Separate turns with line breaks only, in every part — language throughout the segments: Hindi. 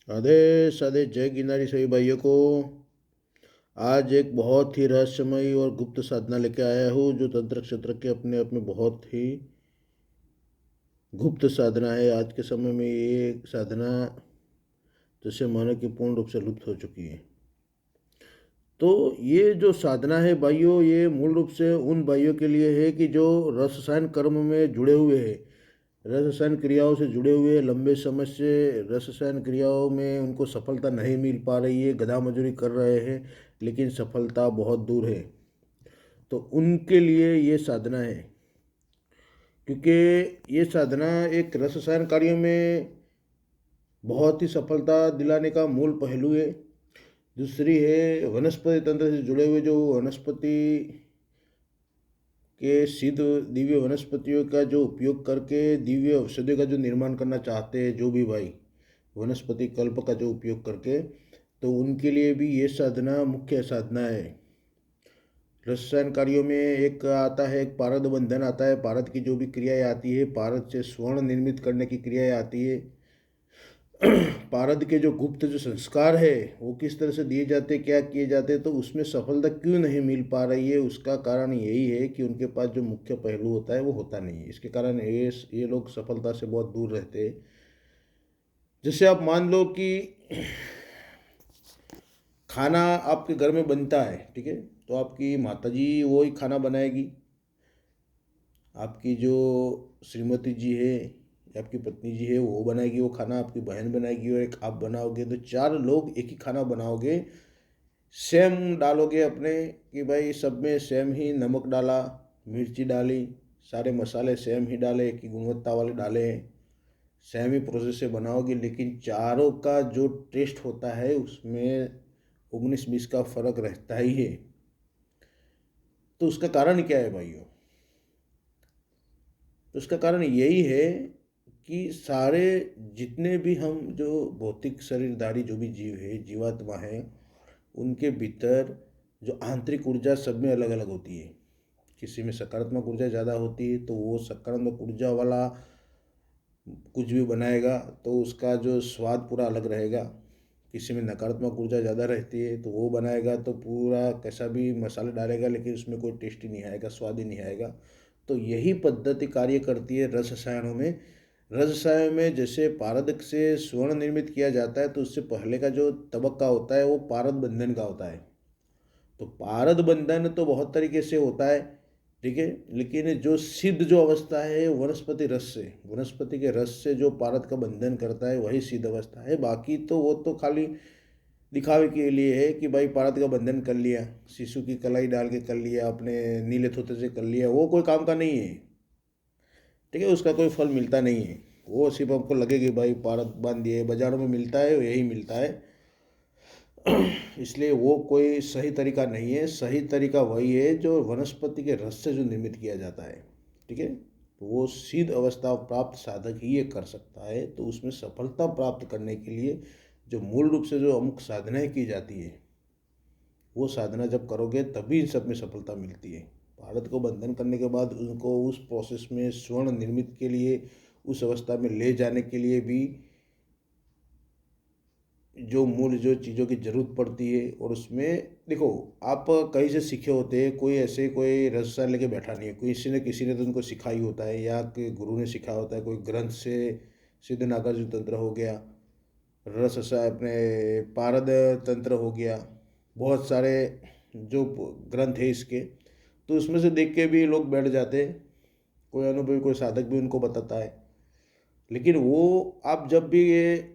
राधे साधे जय गिरनारी सभी भाइयों को। आज एक बहुत ही रहस्यमयी और गुप्त साधना लेके आया हूँ जो तंत्र क्षेत्र के अपने आप में बहुत ही गुप्त साधना है। आज के समय में ये साधना जैसे मानो कि पूर्ण रूप से लुप्त हो चुकी है। तो ये जो साधना है भाइयों, ये मूल रूप से उन भाइयों के लिए है कि जो रस रसायन कर्म में जुड़े हुए हैं, रस रसायन क्रियाओं से जुड़े हुए लंबे समय से रस रसायन क्रियाओं में उनको सफलता नहीं मिल पा रही है, गधा मजूरी कर रहे हैं लेकिन सफलता बहुत दूर है। तो उनके लिए ये साधना है, क्योंकि ये साधना एक रस रसायन कार्यों में बहुत ही सफलता दिलाने का मूल पहलू है। दूसरी है वनस्पति तंत्र से जुड़े हुए जो वनस्पति के सिद्ध दिव्य वनस्पतियों का जो उपयोग करके दिव्य औषधियों का जो निर्माण करना चाहते हैं, जो भी भाई वनस्पति कल्प का जो उपयोग करके, तो उनके लिए भी ये साधना मुख्य साधना है। रसायन कार्यों में एक आता है, एक पारद बंधन आता है। पारद की जो भी क्रियाएं आती है, पारद से स्वर्ण निर्मित करने की क्रियाएं आती है। पारद के जो गुप्त जो संस्कार है वो किस तरह से दिए जाते, क्या किए जाते, तो उसमें सफलता क्यों नहीं मिल पा रही है, उसका कारण यही है कि उनके पास जो मुख्य पहलू होता है वो होता नहीं है। इसके कारण ये लोग सफलता से बहुत दूर रहते हैं। जैसे आप मान लो कि खाना आपके घर में बनता है, ठीक है, तो आपकी माताजी वो ही खाना बनाएगी। आपकी जो श्रीमती जी है या आपकी पत्नी जी है वो बनाएगी वो खाना, आपकी बहन बनाएगी और एक आप बनाओगे, तो चार लोग एक ही खाना बनाओगे। सेम डालोगे अपने कि भाई सब में सेम ही नमक डाला, मिर्ची डाली, सारे मसाले सेम ही डाले, एक ही गुणवत्ता वाले डाले हैं, सेम ही प्रोसेस से बनाओगे, लेकिन चारों का जो टेस्ट होता है उसमें 19-20 का फर्क रहता ही है। तो उसका कारण क्या है भाइयों? तो उसका कारण यही है कि सारे जितने भी हम जो भौतिक शरीरधारी जो भी जीव है, जीवात्मा है, उनके भीतर जो आंतरिक ऊर्जा सब में अलग अलग होती है। किसी में सकारात्मक ऊर्जा ज़्यादा होती है तो वो सकारात्मक ऊर्जा वाला कुछ भी बनाएगा तो उसका जो स्वाद पूरा अलग रहेगा। किसी में नकारात्मक ऊर्जा ज़्यादा रहती है तो वो बनाएगा तो पूरा कैसा भी मसाले डालेगा लेकिन उसमें कोई टेस्ट ही नहीं आएगा, स्वाद ही नहीं आएगा। तो यही पद्धति कार्य करती है रस रसायनों में। रस रसायन में जैसे पारद से स्वर्ण निर्मित किया जाता है तो उससे पहले का जो तबक्का होता है वो पारद बंधन का होता है। तो पारद बंधन तो बहुत तरीके से होता है, ठीक है, लेकिन जो सिद्ध जो अवस्था है वनस्पति रस से, वनस्पति के रस से जो पारद का बंधन करता है वही सिद्ध अवस्था है। बाकी तो वो तो खाली दिखावे के लिए है कि भाई पारद का बंधन कर लिया, शिशु की कलाई डाल के कर लिया, अपने नीले थोते से कर लिया, वो कोई काम का नहीं है, ठीक है, उसका कोई फल मिलता नहीं है। वो सिर्फ हमको लगेगी भाई पारद बांध दिए, बाजारों में मिलता है यही मिलता है। इसलिए वो कोई सही तरीका नहीं है। सही तरीका वही है जो वनस्पति के रस से जो निर्मित किया जाता है, ठीक है, तो वो सिद्ध अवस्था प्राप्त साधक ही ये कर सकता है। तो उसमें सफलता प्राप्त करने के लिए जो मूल रूप से जो अमुक साधनाएं की जाती है, वो साधना जब करोगे तभी इन सब में सफलता मिलती है। भारत को बंधन करने के बाद उनको उस प्रोसेस में स्वर्ण निर्मित के लिए, उस अवस्था में ले जाने के लिए भी जो मूल जो चीज़ों की ज़रूरत पड़ती है। और उसमें देखो, आप कहीं से सीखे होते हैं, कोई ऐसे कोई रसायन लेके बैठा नहीं है, कोई किसी ने तो उनको सिखाई होता है या कि गुरु ने सिखाया होता है, कोई ग्रंथ से सिद्ध नागार्जुन तंत्र हो गया, रस अपने पारद तंत्र हो गया, बहुत सारे जो ग्रंथ है इसके, तो उसमें से देख के भी लोग बैठ जाते हैं। कोई अनुभवी कोई साधक भी उनको बताता है, लेकिन वो आप जब भी ये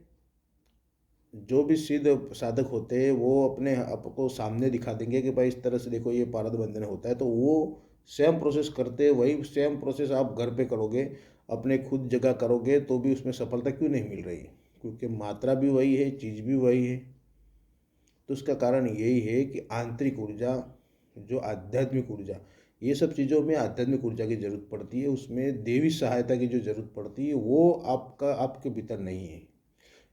जो भी सिद्ध साधक होते हैं वो अपने आपको सामने दिखा देंगे कि भाई इस तरह से देखो ये पारद बंधन होता है, तो वो सेम प्रोसेस करते हैं। वही सेम प्रोसेस आप घर पे करोगे, अपने खुद जगह करोगे तो भी उसमें सफलता क्यों नहीं मिल रही है? क्योंकि मात्रा भी वही है, चीज़ भी वही है। तो उसका कारण यही है कि आंतरिक ऊर्जा, जो आध्यात्मिक ऊर्जा, ये सब चीज़ों में आध्यात्मिक ऊर्जा की जरूरत पड़ती है, उसमें देवी सहायता की जो जरूरत पड़ती है वो आपका आपके भीतर नहीं है,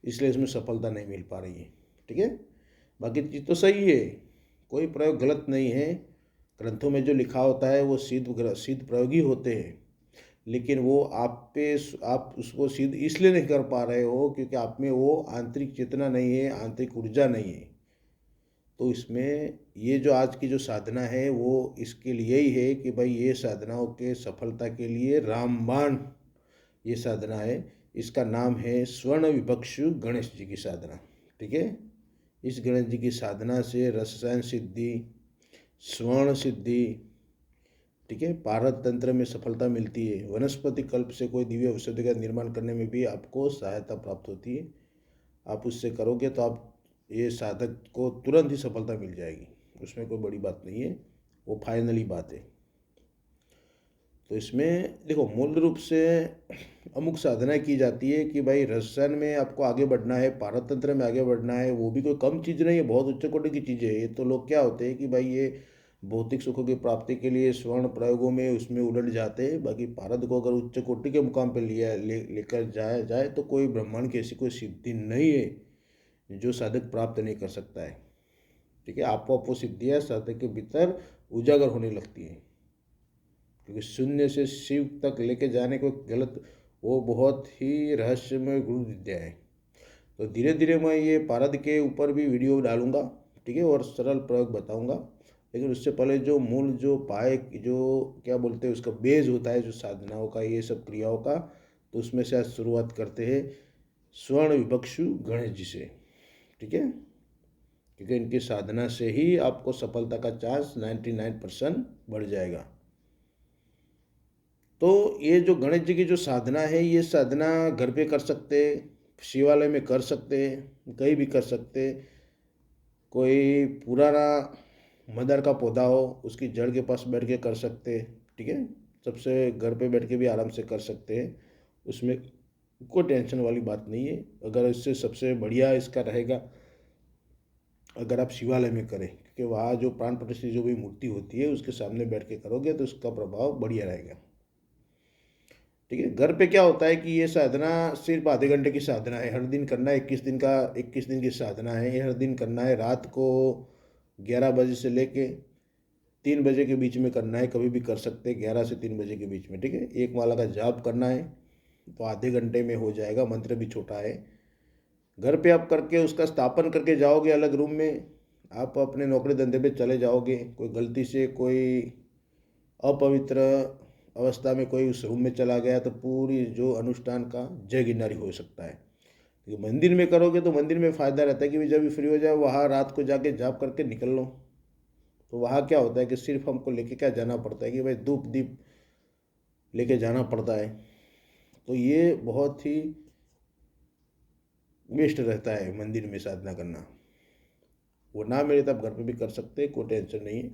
इसलिए इसमें सफलता नहीं मिल पा रही है, ठीक है। बाकी चीज़ तो सही है, कोई प्रयोग गलत नहीं है। ग्रंथों में जो लिखा होता है वो सिद्ध प्रयोग ही होते हैं। लेकिन वो आप उसको सिद्ध इसलिए नहीं कर पा रहे हो क्योंकि आप में वो आंतरिक चेतना नहीं है, आंतरिक ऊर्जा नहीं है। तो इसमें ये जो आज की जो साधना है वो इसके लिए ही है कि भाई ये साधनाओं के सफलता के लिए रामबाण ये साधना है। इसका नाम है स्वर्ण विभक्षु गणेश जी की साधना। ठीक है, इस गणेश जी की साधना से रसायन सिद्धि, स्वर्ण सिद्धि, ठीक है, पारद तंत्र में सफलता मिलती है। वनस्पति कल्प से कोई दिव्य औषधि का निर्माण करने में भी आपको सहायता प्राप्त होती है। आप उससे करोगे तो आप ये साधक को तुरंत ही सफलता मिल जाएगी, उसमें कोई बड़ी बात नहीं है, वो फाइनली बात है। तो इसमें देखो मूल रूप से अमुक साधना की जाती है कि भाई रसायन में आपको आगे बढ़ना है, पारतंत्र में आगे बढ़ना है, वो भी कोई कम चीज़ नहीं है, बहुत उच्च कोटि की चीज़ें है। ये तो लोग क्या होते हैं कि भाई ये भौतिक सुखों की प्राप्ति के लिए स्वर्ण प्रयोगों में उसमें उलझ जाते हैं। बाकी भारत को अगर उच्च कोटि के मुकाम पर लेकर जाया जाए तो कोई ब्रह्मांड की ऐसी कोई सिद्धि नहीं है जो साधक प्राप्त नहीं कर सकता है। ठीक है, आपको वो सिद्धियाँ साधक के भीतर उजागर होने लगती हैं, क्योंकि शून्य से शिव तक लेके जाने को गलत, वो बहुत ही रहस्यमय गुरु विद्या है। तो धीरे धीरे मैं ये पारद के ऊपर भी वीडियो डालूंगा, ठीक है, और सरल प्रयोग बताऊंगा। लेकिन उससे पहले जो मूल जो पाए जो क्या बोलते हैं उसका बेस होता है जो साधनाओं का, ये सब क्रियाओं का, तो उसमें से आज शुरुआत करते हैं स्वर्ण विभक्षु गणेश जी से। ठीक है, क्योंकि इनकी साधना से ही आपको सफलता का चांस 99% बढ़ जाएगा। तो ये जो गणेश जी की जो साधना है, ये साधना घर पे कर सकते, शिवालय में कर सकते, कहीं भी कर सकते। कोई पुराना मदर का पौधा हो उसकी जड़ के पास बैठ के कर सकते। ठीक है, सबसे घर पे बैठ के भी आराम से कर सकते हैं, उसमें कोई टेंशन वाली बात नहीं है। अगर इससे सबसे बढ़िया इसका रहेगा अगर आप शिवालय में करें, क्योंकि वहाँ जो प्राण प्रतिष्ठित जो भी मूर्ति होती है उसके सामने बैठ के करोगे तो उसका प्रभाव बढ़िया रहेगा। ठीक है, घर पे क्या होता है कि ये साधना सिर्फ आधे घंटे की साधना है, हर दिन करना है, 21 दिन की साधना है, ये हर दिन करना है। रात को 11 बजे से लेके 3 बजे के बीच में करना है, कभी भी कर सकते हैं 11 से 3 बजे के बीच में। ठीक है, एक माला का जाप करना है तो आधे घंटे में हो जाएगा, मंत्र भी छोटा है। घर पे आप करके उसका स्थापन करके जाओगे अलग रूम में, आप अपने नौकरी धंधे पे चले जाओगे, कोई गलती से कोई अपवित्र अवस्था में कोई उस रूम में चला गया तो पूरी जो अनुष्ठान का जय गिरनारी हो सकता है। क्योंकि मंदिर में करोगे तो मंदिर में फ़ायदा रहता है कि भाई जब भी फ्री हो जाए वहाँ रात को जाके जाप करके निकल लो। तो वहाँ क्या होता है कि सिर्फ हमको लेके क्या जाना पड़ता है कि भाई धूप दीप लेके जाना पड़ता है। तो ये बहुत ही बेस्ट रहता है मंदिर में साधना करना। वो ना मिले तो आप घर पे भी कर सकते हैं, कोई टेंशन नहीं है।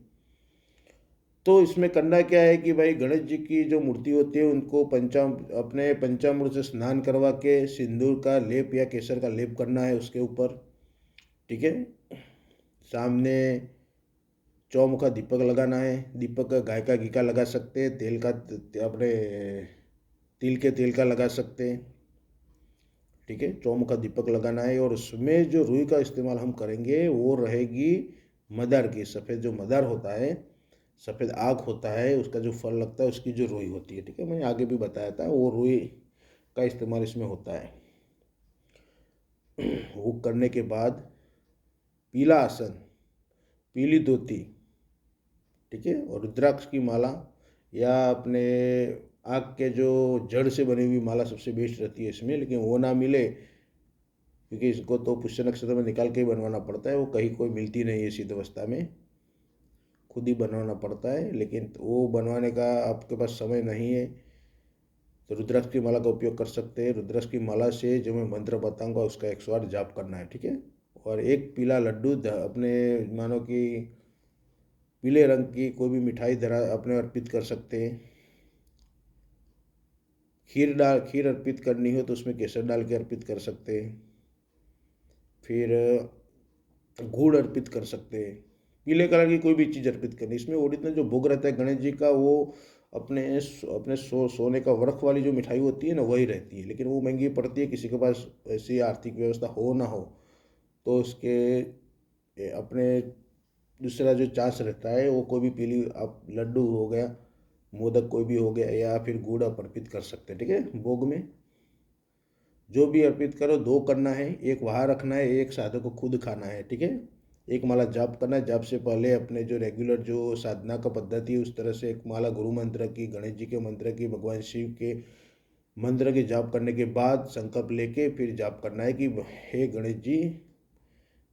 तो इसमें करना क्या है कि भाई गणेश जी की जो मूर्ति होती है उनको अपने पंचामृत से स्नान करवा के सिंदूर का लेप या केसर का लेप करना है उसके ऊपर। ठीक है, सामने चौमुखा दीपक लगाना है। दीपक का गाय का घी का लगा सकते हैं, तेल का अपने तिल के तेल का लगा सकते हैं। ठीक है, चौमुखा दीपक लगाना है और उसमें जो रुई का इस्तेमाल हम करेंगे वो रहेगी मदार की। सफ़ेद जो मदार होता है, सफ़ेद आग होता है, उसका जो फल लगता है उसकी जो रुई होती है। ठीक है, मैंने आगे भी बताया था, वो रुई का इस्तेमाल इसमें होता है। वो करने के बाद पीला आसन, पीली धोती, ठीक है, और रुद्राक्ष की माला या अपने आग के जो जड़ से बनी हुई माला सबसे बेस्ट रहती है इसमें। लेकिन वो ना मिले क्योंकि इसको तो पुष्य नक्षत्र में निकाल के ही बनवाना पड़ता है, वो कहीं कोई मिलती नहीं है सिद्ध अवस्था में, खुद ही बनवाना पड़ता है। लेकिन वो बनवाने का आपके पास समय नहीं है तो रुद्राक्ष की माला का उपयोग कर सकते हैं। रुद्राक्ष की माला से जो मैं मंत्र बताऊंगा उसका 108 जाप करना है। ठीक है, और एक पीला लड्डू अपने मानो कि पीले रंग की कोई भी मिठाई धरा अपने अर्पित कर सकते हैं। खीर अर्पित करनी हो तो उसमें केसर डाल के अर्पित कर सकते हैं। फिर गुड़ अर्पित कर सकते हैं। पीले कलर की कोई भी चीज़ अर्पित करनी। इसमें ओरिजिनल जो भोग रहता है गणेश जी का वो अपने अपने सोने का वर्ख वाली जो मिठाई होती है ना वही रहती है, लेकिन वो महंगी पड़ती है। किसी के पास ऐसी आर्थिक व्यवस्था हो ना हो तो उसके अपने दूसरा जो चांस रहता है वो कोई भी पीली आप लड्डू हो गया मोदक कोई भी हो गया, या फिर गुड़ आप अर्पित कर सकते हैं। ठीक है, भोग में जो भी अर्पित करो, 2 करना है, एक वहाँ रखना है, एक साधक को खुद खाना है। ठीक है, एक माला जाप करना है, जाप से पहले अपने जो रेगुलर जो साधना का पद्धति है उस तरह से एक माला गुरु मंत्र की, गणेश जी के मंत्र की, भगवान शिव के मंत्र के जाप करने के बाद संकल्प लेके फिर जाप करना है कि हे गणेश जी,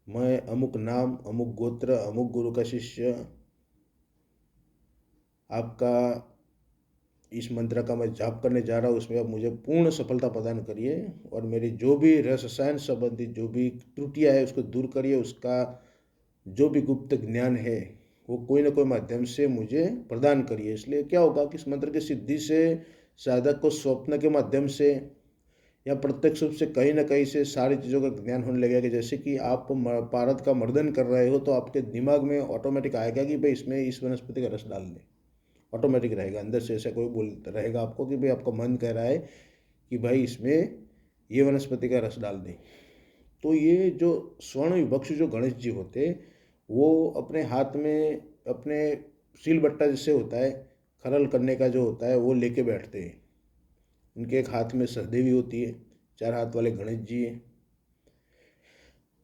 मैं अमुक नाम, अमुक गोत्र, अमुक गुरु का शिष्य, आपका इस मंत्र का मैं जाप करने जा रहा हूँ, उसमें आप मुझे पूर्ण सफलता प्रदान करिए और मेरी जो भी रसायन संबंधित जो भी त्रुटियां है उसको दूर करिए, उसका जो भी गुप्त ज्ञान है वो कोई ना कोई माध्यम से मुझे प्रदान करिए। इसलिए क्या होगा कि इस मंत्र की सिद्धि से साधक को स्वप्न के माध्यम से या प्रत्यक्ष रूप से कहीं ना कहीं से सारी चीज़ों का ज्ञान होने लगेगा। कि जैसे कि आप पारद का मर्दन कर रहे हो तो आपके दिमाग में ऑटोमेटिक आएगा कि भाई इसमें इस वनस्पति का रस डाल दें, ऑटोमेटिक रहेगा, अंदर से ऐसा कोई बोल रहेगा आपको कि भाई आपका मन कह रहा है कि भाई इसमें ये वनस्पति का रस डाल दें। तो ये जो स्वर्ण विभक्षु जो गणेश जी होते वो अपने हाथ में अपने सील बट्टा जैसे होता है खरल करने का जो होता है वो लेके बैठते हैं। उनके एक हाथ में सहदेवी होती है, 4 हाथ वाले गणेश जी हैं,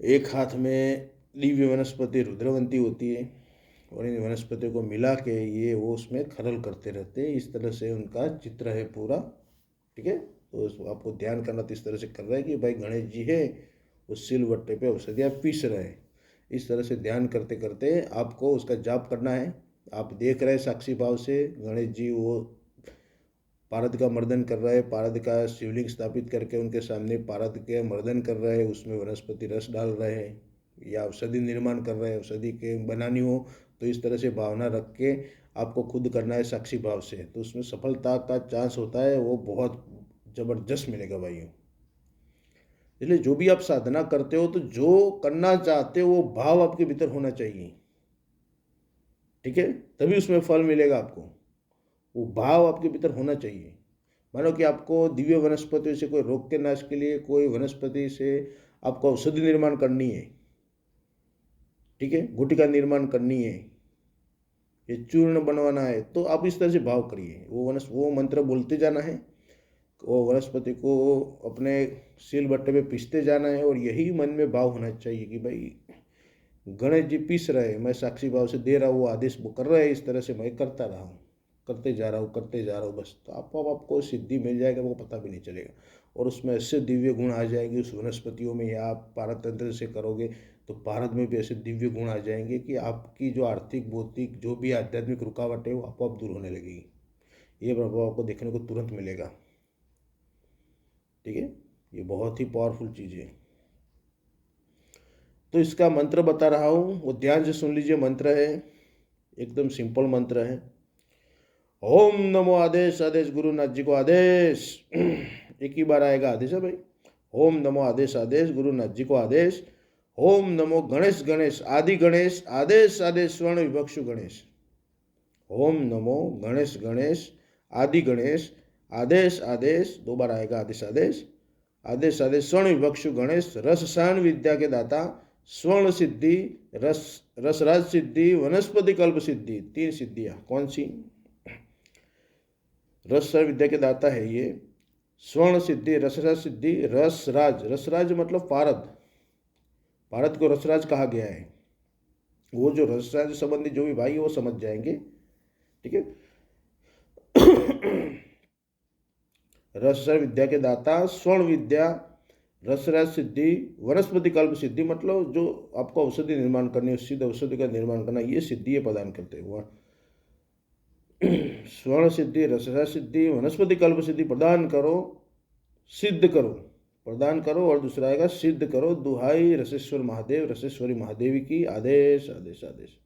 एक हाथ में दिव्य वनस्पति रुद्रवंती होती है और इन वनस्पतियों को मिला के ये वो उसमें खरल करते रहते हैं। इस तरह से उनका चित्र है पूरा। ठीक है, तो आपको ध्यान करना तो इस तरह से कर रहा है कि भाई गणेश जी है उस सिलबट्टे पे औषधियाँ पीस रहे हैं। इस तरह से ध्यान करते करते आपको उसका जाप करना है। आप देख रहे हैं साक्षी भाव से गणेश जी वो पारद का मर्दन कर रहे हैं, पारद का शिवलिंग स्थापित करके उनके सामने पारद के मर्दन कर रहे हैं, उसमें वनस्पति रस डाल रहे हैं या औषधि निर्माण कर रहे हैं, औषधि के बनानी हो तो इस तरह से भावना रख के आपको खुद करना है साक्षी भाव से। तो उसमें सफलता का चांस होता है वो बहुत ज़बरदस्त मिलेगा भाइयों। इसलिए जो भी आप साधना करते हो तो जो करना चाहते हो वो भाव आपके भीतर होना चाहिए। ठीक है, तभी उसमें फल मिलेगा आपको, वो भाव आपके भीतर होना चाहिए। मानो कि आपको दिव्य वनस्पति से कोई रोग के नाश के लिए कोई वनस्पति से आपको औषधि निर्माण करनी है। ठीक है, गुटिका निर्माण करनी है, ये चूर्ण बनवाना है, तो आप इस तरह से भाव करिए। वो मंत्र बोलते जाना है, वो वनस्पति को अपने सील बट्टे पे पीसते जाना है और यही मन में भाव होना चाहिए कि भाई गणेश जी पीस रहे, मैं साक्षी भाव से दे रहा हूँ, वो आदेश वो कर रहे हैं, इस तरह से मैं करता रहा हूँ, करते जा रहा हूँ, करते जा रहा हूँ, बस। तो आपको सिद्धि मिल जाएगा, वो पता भी नहीं चलेगा। और उसमें ऐसे दिव्य गुण आ जाएंगे उस वनस्पतियों में, या आप पारद तंत्र से करोगे तो पारद में भी ऐसे दिव्य गुण आ जाएंगे कि आपकी जो आर्थिक भौतिक जो भी आध्यात्मिक रुकावट है वो आपको दूर होने लगेगी। ये प्रभाव आपको देखने को तुरंत मिलेगा। ठीक है, ये बहुत ही पावरफुल चीज़ है। तो इसका मंत्र बता रहा हूँ, वो ध्यान से सुन लीजिए। मंत्र है एकदम सिंपल मंत्र है। ओम नमो आदेश, आदेश गुरुनाथ जी को आदेश। एक ही बार आएगा आदेश है भाई। ओम नमो आदेश, आदेश गुरुनाथ जी को आदेश। ओम नमो गणेश, गणेश आदि गणेश, आदेश आदेश स्वर्ण विभक्षु गणेश। ओम नमो गणेश, गणेश आदि गणेश, आदेश आदेश, 2 बार आएगा आदेश आदेश, आदेश आदेश स्वर्ण विभक्षु गणेश, रससान विद्या के दाता, स्वर्ण सिद्धि, रसराज सिद्धि, वनस्पति कल्प सिद्धि। 3 सिद्धियाँ कौन सी? रस विद्या के दाता है ये, स्वर्ण सिद्धि, रसराज सिद्धि, रसराज, रसराज मतलब पारद, पारद को रसराज कहा गया है। वो जो रसराज संबंधी जो भी भाई है वो समझ जाएंगे। ठीक है, रसराज विद्या के दाता, स्वर्ण विद्या, रसराज सिद्धि, वनस्पति कल्प सिद्धि मतलब जो आपको औषधि निर्माण करनी है, सिद्ध औषधि का निर्माण करना, ये सिद्धि प्रदान करते हैं। स्वर्ण सिद्धि, रसराज सिद्धि, वनस्पति कल्प सिद्धि प्रदान करो, सिद्ध करो, प्रदान करो। और दूसरा आएगा सिद्ध करो, दुहाई रसेश्वर महादेव, रसेश्वरी महादेवी की, आदेश आदेश आदेश।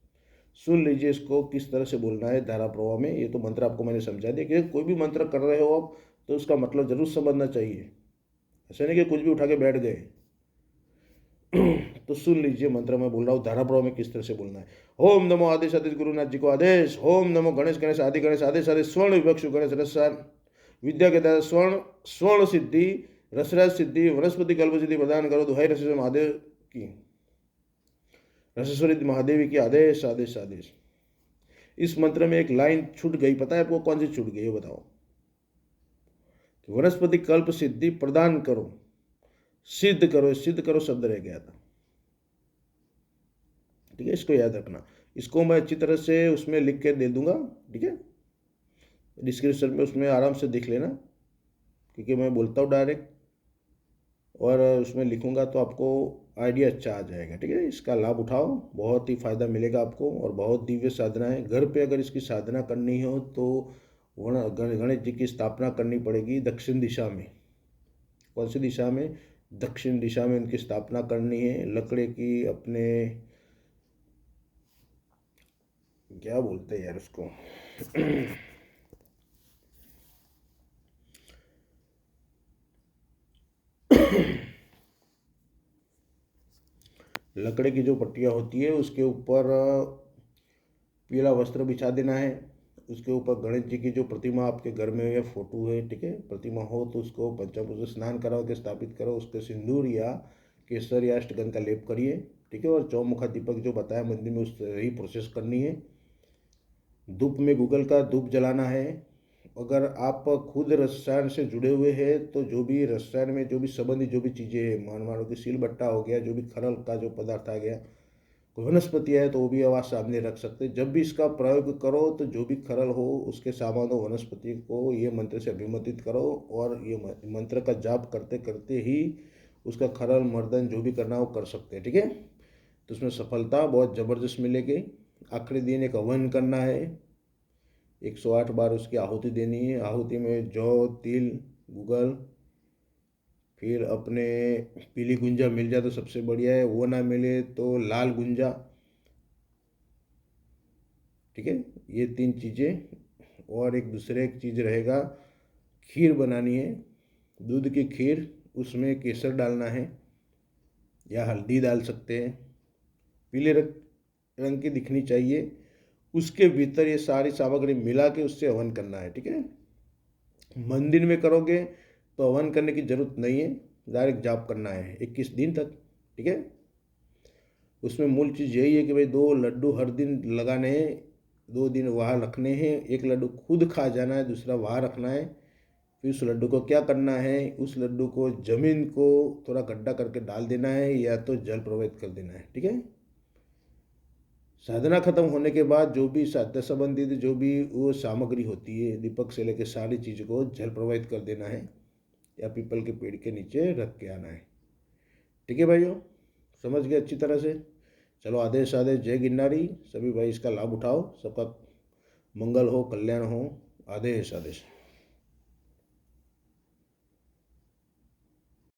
सुन लीजिए इसको किस तरह से बोलना है धारा प्रवाह में। ये तो मंत्र आपको मैंने समझा दिया कि कोई भी मंत्र कर रहे हो आप तो उसका मतलब जरूर समझना चाहिए, ऐसा नहीं कि कुछ भी उठा के बैठ गए। तो सुन लीजिए मंत्र मैं बोल रहा हूँ धारा प्रवाह में किस तरह से बोलना है। ओम नमो आदेश, आदेश गुरुनाथ जी को आदेश। ओम नमो गणेश, गणेश आदि गणेश, आदेश आदेश स्वर्ण विभक्षु गणेश, रसराज विद्या के द्वारा स्वर्ण सिद्धि, रसराज सिद्धि, वनस्पति कल्प सिद्धि प्रदान करो, दुहाई रसेश्वर महादेव की, रसेश्वरी महादेवी की, आदेश आदेश आदेश। इस मंत्र में एक लाइन छूट गई, पता है आपको कौन सी छूट गई, ये बताओ। वनस्पति कल्प सिद्धि प्रदान करो, सिद्ध करो, सिद्ध करो शब्द रह गया था। ठीक है, इसको याद रखना। इसको मैं अच्छी तरह से उसमें लिख के दे दूंगा, ठीक है, डिस्क्रिप्शन में, उसमें आराम से देख लेना, क्योंकि मैं बोलता हूँ डायरेक्ट, और उसमें लिखूंगा तो आपको आइडिया अच्छा आ जाएगा। ठीक है, इसका लाभ उठाओ, बहुत ही फ़ायदा मिलेगा आपको, और बहुत दिव्य साधना है। घर पे अगर इसकी साधना करनी हो तो गणेश जी की स्थापना करनी पड़ेगी दक्षिण दिशा में। कौन सी दिशा में? दक्षिण दिशा में उनकी स्थापना करनी है। लकड़े की अपने, क्या बोलते हैं यार उसको लकड़े की जो पट्टियाँ होती है उसके ऊपर पीला वस्त्र बिछा देना है। उसके ऊपर गणेश जी की जो प्रतिमा आपके घर में या फोटो है, ठीक है, प्रतिमा हो तो उसको पंचामृत से स्नान कराओ के स्थापित करो, उसके सिंदूर या केसर या अष्टगंध का लेप करिए। ठीक है, और चौमुखा दीपक जो बताया मंदिर में, उस ही प्रोसेस करनी है। धूप में गूगल का धूप जलाना है। अगर आप खुद रसायन से जुड़े हुए हैं तो जो भी रसायन में जो भी संबंधित जो भी चीज़ें हैं, मानो कि सील बट्टा हो गया, जो भी खरल का जो पदार्थ आ गया, कोई वनस्पति है तो वो भी आवाज़ सामने रख सकते हैं। जब भी इसका प्रयोग करो तो जो भी खरल हो उसके सामान हो, वनस्पति को ये मंत्र से अभिमंत्रित करो, और ये मंत्र का जाप करते करते ही उसका खरल मर्दन जो भी करना हो कर सकते हैं। ठीक है, तो उसमें सफलता बहुत ज़बरदस्त मिलेगी। आखिरी दिन एक हवन करना है, 108 बार उसकी आहुति देनी है। आहुति में जौ, तिल, गूगल, फिर अपने पीली गुंजा मिल जाए तो सबसे बढ़िया है, वो ना मिले तो लाल गुंजा। ठीक है, ये 3 चीज़ें। और एक दूसरे एक चीज़ रहेगा, खीर बनानी है, दूध की खीर, उसमें केसर डालना है या हल्दी डाल सकते हैं, पीले रंग की दिखनी चाहिए। उसके भीतर ये सारी सामग्री मिला के उससे हवन करना है। ठीक है, मंदिर में करोगे तो हवन करने की जरूरत नहीं है, डायरेक्ट जाप करना है 21 दिन तक। ठीक है, उसमें मूल चीज़ यही है कि भाई 2 लड्डू हर दिन लगाने हैं, 2 दिन वहाँ रखने हैं। एक लड्डू खुद खा जाना है, दूसरा वहाँ रखना है। फिर उस लड्डू को क्या करना है, उस लड्डू को जमीन को थोड़ा गड्ढा करके डाल देना है, या तो जल प्रवाहित कर देना है। ठीक है, साधना खत्म होने के बाद जो भी साधना संबंधित जो भी वो सामग्री होती है, दीपक से लेकर सारी चीज़ को जल प्रवाहित कर देना है, या पीपल के पेड़ के नीचे रख के आना है। ठीक है भाइयों, समझ गए अच्छी तरह से? चलो, आदेश आदेश, जय गिरनारी। सभी भाई इसका लाभ उठाओ, सबका मंगल हो, कल्याण हो। आदेश आदेश।